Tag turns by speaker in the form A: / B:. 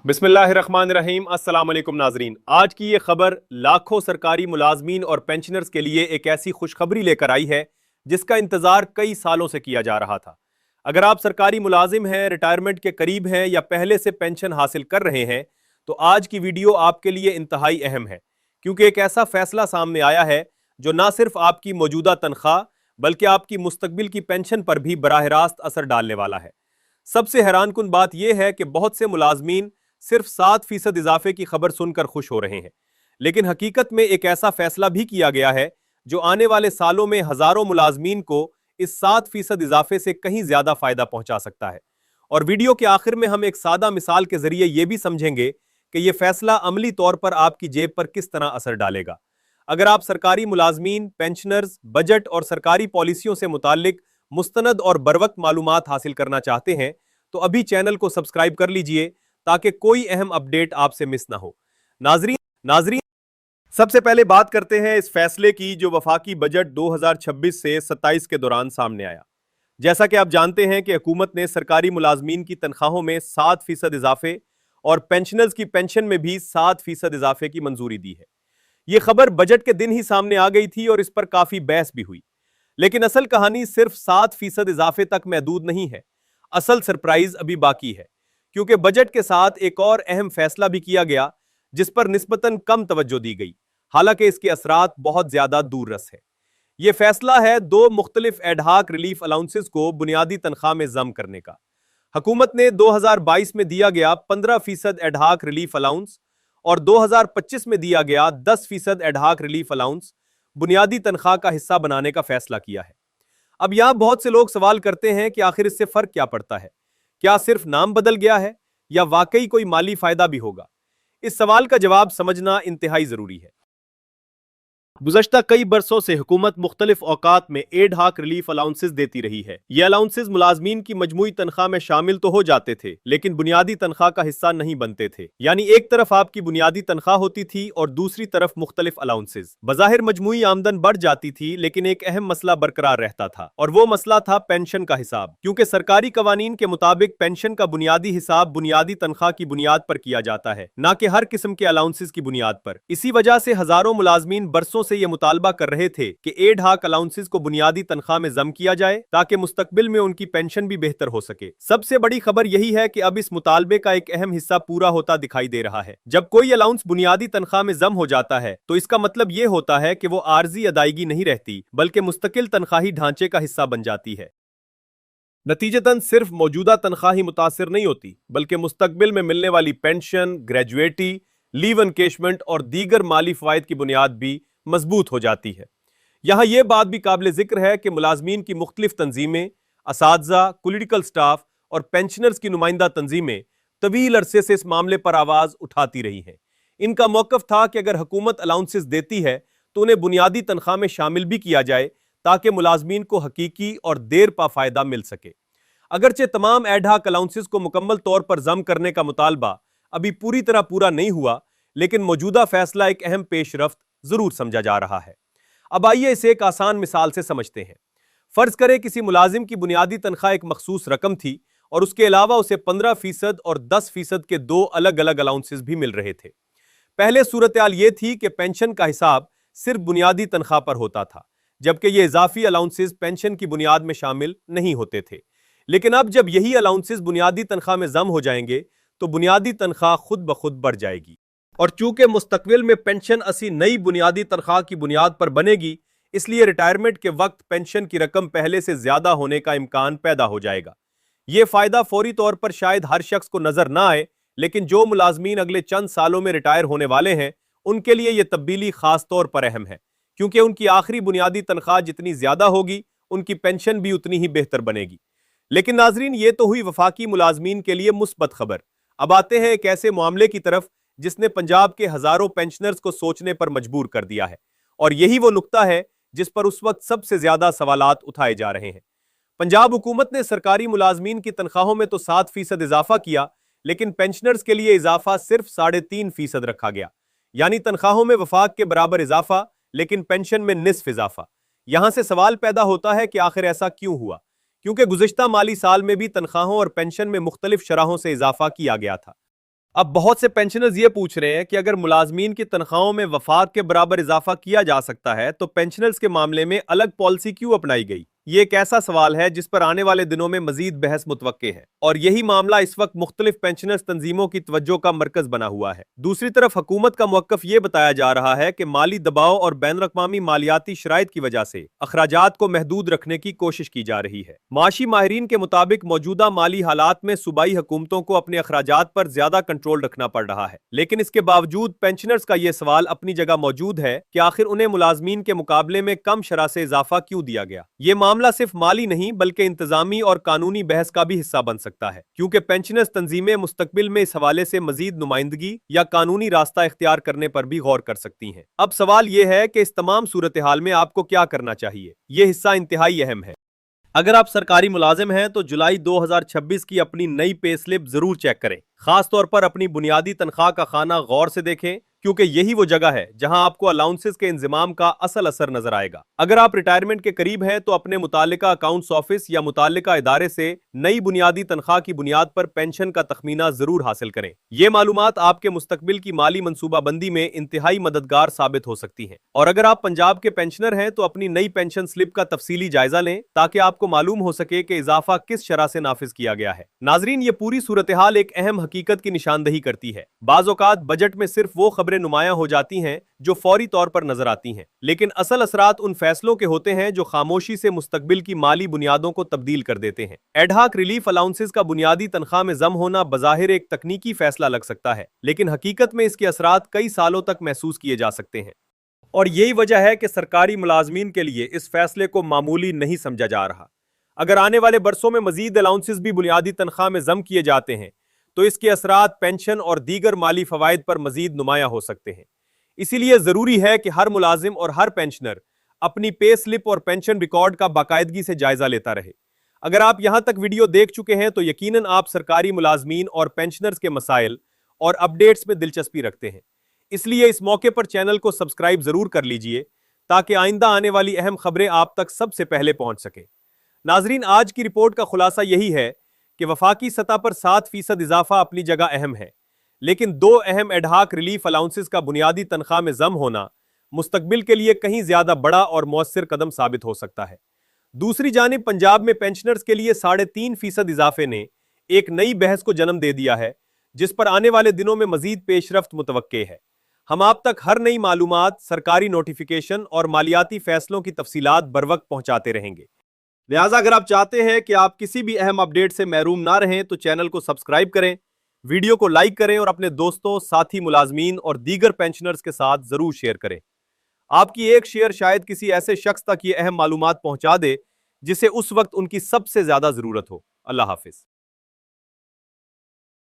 A: बिस्मिल्लाहिर्रहमानिर्रहीम। अस्सलाम वालेकुम नाजरीन। आज की ये खबर लाखों सरकारी मुलाजमीन और पेंशनर्स के लिए एक ऐसी खुशखबरी लेकर आई है जिसका इंतजार कई सालों से किया जा रहा था। अगर आप सरकारी मुलाजिम हैं, रिटायरमेंट के करीब हैं या पहले से पेंशन हासिल कर रहे हैं तो आज की वीडियो आपके लिए इंतहाई अहम है, क्योंकि एक ऐसा फैसला सामने आया है जो ना सिर्फ आपकी मौजूदा तनख्वाह बल्कि आपकी मुस्तकबिल की पेंशन पर भी बराह रास्त असर डालने वाला है। सबसे हैरानकुन बात यह है कि बहुत से मुलाजमीन सिर्फ 7% इजाफे की खबर सुनकर खुश हो रहे हैं, लेकिन हकीकत में एक ऐसा फैसला भी किया गया है जो आने वाले सालों में हजारों मुलाजमीन को इस 7% इजाफे से कहीं ज्यादा फायदा पहुंचा सकता है। और वीडियो के आखिर में हम एक सादा मिसाल के जरिए यह भी समझेंगे कि यह फैसला अमली तौर पर आपकी जेब पर किस तरह असर डालेगा। अगर आप सरकारी मुलाजमीन, पेंशनर्स, बजट और सरकारी पॉलिसियों से मुतालिक मुस्तनद और बरवक्त मालूमात हासिल करना चाहते हैं तो अभी चैनल को सब्सक्राइब कर लीजिए ताकि कोई अहम अपडेट आपसे मिस ना हो। नाजरीन, सबसे पहले बात करते हैं इस फैसले की जो वफाकी बजट 2026 से 27 के दौरान सामने आया। जैसा कि आप जानते हैं कि हुकूमत ने सरकारी मुलाजमीन की तनख्वाहों में 7% इजाफे और पेंशनर्स की पेंशन में भी 7% इजाफे की मंजूरी दी है। यह खबर बजट के दिन ही सामने आ गई थी और इस पर काफी बहस भी हुई, लेकिन असल कहानी सिर्फ 7% इजाफे तक महदूद नहीं है। असल सरप्राइज अभी बाकी है, क्योंकि बजट के साथ एक और अहम फैसला भी किया गया जिस पर निस्बतन कम तवज्जो दी गई, हालांकि इसके असरात बहुत ज्यादा दूररस है। यह फैसला है दो मुख्तलिफ एडहाक रिलीफ अलाउंसेस को बुनियादी तनख्वाह में जम करने का। हुकूमत ने 2022 में दिया गया 15% एडहाक रिलीफ अलाउंस और 2025 में दिया गया 10% एडहाक रिलीफ अलाउंस बुनियादी तनख्वाह का हिस्सा बनाने का फैसला किया है। अब यहां बहुत से लोग सवाल करते हैं कि आखिर इससे फर्क क्या पड़ता है? क्या सिर्फ नाम बदल गया है या वाकई कोई माली फायदा भी होगा? इस सवाल का जवाब समझना इंतहाई जरूरी है। गुज़श्ता कई बरसों से हुकूमत मुख्तलिफ औकात में एड हाक रिलीफ अलाउंसेस देती रही है। ये अलाउंसेस मुलाजमीन की मजमूई तनख्वाह में शामिल तो हो जाते थे, लेकिन बुनियादी तनख्वाह का हिस्सा नहीं बनते थे। यानी एक तरफ आपकी बुनियादी तनख्वाह होती थी और दूसरी तरफ मुख्तलिफ अलाउंसेस। बज़ाहिर मजमूई आमदन बढ़ जाती थी, लेकिन एक अहम मसला बरकरार रहता था और वो मसला था पेंशन का हिसाब, क्योंकि सरकारी कवानीन के मुताबिक पेंशन का बुनियादी हिसाब बुनियादी तनख्वाह की बुनियाद पर किया जाता है, न कि हर किस्म के अलाउंसेस की बुनियाद पर। इसी वजह से हजारों मुलाजमीन बरसों से यह मुतालबा कर रहे थे कि एड हाक अलाउंसेस को बुनियादी तनख्वाह में जम किया जाए ताकि मुस्तकबिल में उनकी पेंशन भी बेहतर हो सके। सबसे बड़ी खबर यही है कि अब इस मुतालबे का एक अहम हिस्सा पूरा होता दिखाई दे रहा है। जब कोई अलाउंस बुनियादी तनख्वाह में जम हो जाता है तो इसका मतलब यह होता है कि वो आर्जी अदायगी नहीं रहती, बल्कि मुस्तकिल तनख्वाही ढांचे का हिस्सा बन जाती है। नतीजतन सिर्फ मौजूदा तनख्वाह ही मुतासिर नहीं होती, बल्कि मुस्तकबिल में मिलने वाली पेंशन, ग्रेजुएटी, लीव एनकेशमेंट और दीगर माली फवायद की बुनियाद भी मजबूत हो जाती है। यहां यह बात भी काबिल जिक्र है कि मुलाजमीन की मुख्तलिफ तंजीमें, असातिज़ा, पॉलिटिकल स्टाफ और पेंशनर्स की नुमाइंदा तंजीमें तवील अरसे से इस मामले पर आवाज उठाती रही हैं। इनका मौकफ था कि अगर हुकूमत अलाउंसेस देती है तो उन्हें बुनियादी तनख्वाह में शामिल भी किया जाए ताकि मुलाजमीन को हकीकी और देर पा फायदा मिल सके। अगरचे तमाम एडहाक अलाउंसेस को मुकम्मल तौर पर जम करने का मुतालबा अभी पूरी तरह पूरा नहीं हुआ, लेकिन मौजूदा फैसला एक अहम पेशरफ्त जरूर समझा जा रहा है। अब आइए इसे एक आसान मिसाल से समझते हैं। फर्ज करें किसी मुलाजिम की बुनियादी तनख्वाह एक मखसूस रकम थी और उसके अलावा उसे 15% और 10% के दो अलग अलग अलाउंसेस भी मिल रहे थे। पहले सूरत हाल यह थी कि पेंशन का हिसाब सिर्फ बुनियादी तनख्वाह पर होता था, जबकि ये इजाफी अलाउंसेस पेंशन की बुनियाद में शामिल नहीं होते थे। लेकिन अब जब यही अलाउंसेस बुनियादी तनख्वाह में जम हो जाएंगे तो बुनियादी तनख्वाह खुद ब खुद बढ़ जाएगी, और चूंकि मुस्तकबिल में पेंशन असी नई बुनियादी तनख्वाह की बुनियाद पर बनेगी, इसलिए रिटायरमेंट के वक्त पेंशन की रकम पहले से ज्यादा होने का इम्कान पैदा हो जाएगा। यह फायदा फौरी तौर पर शायद हर शख्स को नजर ना आए, लेकिन जो मुलाजमीन अगले चंद सालों में रिटायर होने वाले हैं उनके लिए यह तब्दीली खास तौर पर अहम है, क्योंकि उनकी आखिरी बुनियादी तनख्वाह जितनी ज्यादा होगी उनकी पेंशन भी उतनी ही बेहतर बनेगी। लेकिन नाजरीन, ये तो हुई वफाकी मुलाजमीन के लिए मुस्बत खबर। अब आते हैं एक ऐसे मामले की तरफ जिसने पंजाब के हजारों पेंशनर्स को सोचने पर मजबूर कर दिया है, और यही वो नुक्ता है जिस पर उस वक्त सबसे ज्यादा सवालात उठाए जा रहे हैं। पंजाब हुकूमत ने सरकारी मुलाजमीन की तनख्वाहों में तो 7% इजाफा किया, लेकिन पेंशनर्स के लिए इजाफा सिर्फ 3.5% रखा गया। यानी तनख्वाहों में वफाक के बराबर इजाफा, लेकिन पेंशन में निस्फ इजाफा। यहां से सवाल पैदा होता है कि आखिर ऐसा क्यों हुआ, क्योंकि गुज़िश्ता माली साल में भी तनख्वाहों और पेंशन में मुख्तलिफ शरहों से इजाफा किया गया था। अब बहुत से पेंशनर्स ये पूछ रहे हैं कि अगर मुलाजमीन की तनख्वाहों में वफाक के बराबर इजाफा किया जा सकता है तो पेंशनर्स के मामले में अलग पॉलिसी क्यों अपनाई गई। ये एक ऐसा सवाल है जिस पर आने वाले दिनों में मजीद बहस मुतवक्के है और यही मामला इस वक्त मुख्तलिफ पेंशनर्स तंजीमों की तवज्जो का मरकज बना हुआ है। दूसरी तरफ हुकूमत का मौक़िफ़ ये बताया जा रहा है कि माली दबाव और बैनुल-अक़वामी मालियाती शराइत की वजह से अखराजात को महदूद रखने की कोशिश की जा रही है। माशी माहिरीन के मुताबिक मौजूदा माली हालात में सूबाई हुकूमतों को अपने अखराजात पर ज्यादा कंट्रोल रखना पड़ रहा है, लेकिन इसके बावजूद पेंशनर्स का यह सवाल अपनी जगह मौजूद है कि आखिर उन्हें मुलाजमीन के मुकाबले में कम शरह से इजाफा क्यों दिया गया। ये मामला सिर्फ माली नहीं बल्कि इंतजामी और कानूनी बहस का भी हिस्सा बन सकता है, क्योंकि पेंशनर्स तंजीमें मुस्तकबिल में इस हवाले से मजीद नुमाइंदगी या कानूनी रास्ता इख्तियार करने पर भी गौर कर सकती हैं। अब सवाल यह है कि इस तमाम सूरत हाल में आपको क्या करना चाहिए। यह हिस्सा इंतहाई अहम है। अगर आप सरकारी मुलाजिम हैं तो जुलाई 2026 की अपनी नई पे स्लिप जरूर चेक करें। खास तौर पर अपनी बुनियादी तनख्वाह का खाना गौर से देखें, क्योंकि यही वो जगह है जहां आपको अलाउंसेस के इंतजाम का असल असर नजर आएगा। अगर आप रिटायरमेंट के करीब हैं तो अपने मुतालिका अकाउंट्स ऑफिस या मुतालिका इदारे से नई बुनियादी तनख्वाह की बुनियाद पर पेंशन का तखमीना जरूर हासिल करें। ये मालूमात आपके मुस्तकबिल की माली मनसूबाबंदी में इंतहाई मददगार साबित हो सकती हैं। और अगर आप पंजाब के पेंशनर हैं तो अपनी नई पेंशन स्लिप का तफसीली जायजा लें ताकि आपको मालूम हो सके कि इजाफा किस शरह से नाफिज किया गया है। नाजरीन, ये पूरी सूरत हाल एक अहम हकीकत की निशानदही करती है। बाज़ औक़ात बजट में सिर्फ वो खबरें नुमायां हो जाती हैं जो फौरी तौर पर नजर आती हैं, लेकिन असल असरात उन फैसलों के होते हैं जो खामोशी से मुस्तकबिल की माली बुनियादों को तब्दील कर देते हैं। एडहाक रिलीफ अलाउंसेस का बुनियादी तनख्वाह में जम होना बज़ाहिर एक तकनीकी फैसला लग सकता है, लेकिन हकीकत में इसके असरात कई सालों तक महसूस किए जा सकते हैं। और यही वजह है कि सरकारी मुलाजमीन के लिए इस फैसले को मामूली नहीं समझा जा रहा। अगर आने वाले बरसों में मजीद अलाउंसेस भी बुनियादी तनख्वाह में जम किए जाते हैं तो इसके असरात पेंशन और दीगर माली फवायद पर मजीद नुमाया हो सकते हैं। इसीलिए जरूरी है कि हर मुलाजिम और हर पेंशनर अपनी पे स्लिप और पेंशन रिकॉर्ड का बाकायदगी से जायजा लेता रहे। अगर आप यहां तक वीडियो देख चुके हैं तो यकीनन आप सरकारी मुलाजमीन और पेंशनर्स के मसाइल और अपडेट्स में दिलचस्पी रखते हैं। इसलिए इस मौके पर चैनल को सब्सक्राइब जरूर कर लीजिए ताकि आइंदा आने वाली अहम खबरें आप तक सबसे पहले पहुंच सके। नाजरीन, आज की रिपोर्ट का खुलासा यही है कि वफाकी सतह पर 7% इजाफा अपनी जगह अहम है, लेकिन दो अहम एडहाक रिलीफ अलाउंसेस का बुनियादी तनख्वाह में जम होना मुस्तकबिल के लिए कहीं ज्यादा बड़ा और मौसर कदम साबित हो सकता है। दूसरी जानिब पंजाब में पेंशनर्स के लिए 3.5% इजाफे ने एक नई बहस को जन्म दे दिया है, जिस पर आने वाले दिनों में मजीद पेशरफ्त मुतवक्के है। हम आप तक हर नई मालूमात, सरकारी नोटिफिकेशन और मालियाती फैसलों की तफसीलात बर वक्त पहुंचाते रहेंगे। लिहाजा अगर आप चाहते हैं कि आप किसी भी अहम अपडेट से महरूम ना रहें तो चैनल को सब्सक्राइब करें, वीडियो को लाइक करें और अपने दोस्तों, साथी, मुलाजमीन और दीगर पेंशनर्स के साथ जरूर शेयर करें। आपकी एक शेयर शायद किसी ऐसे शख्स तक ये अहम मालूमात पहुंचा दे जिसे उस वक्त उनकी सबसे ज्यादा जरूरत हो। अल्लाह हाफिज।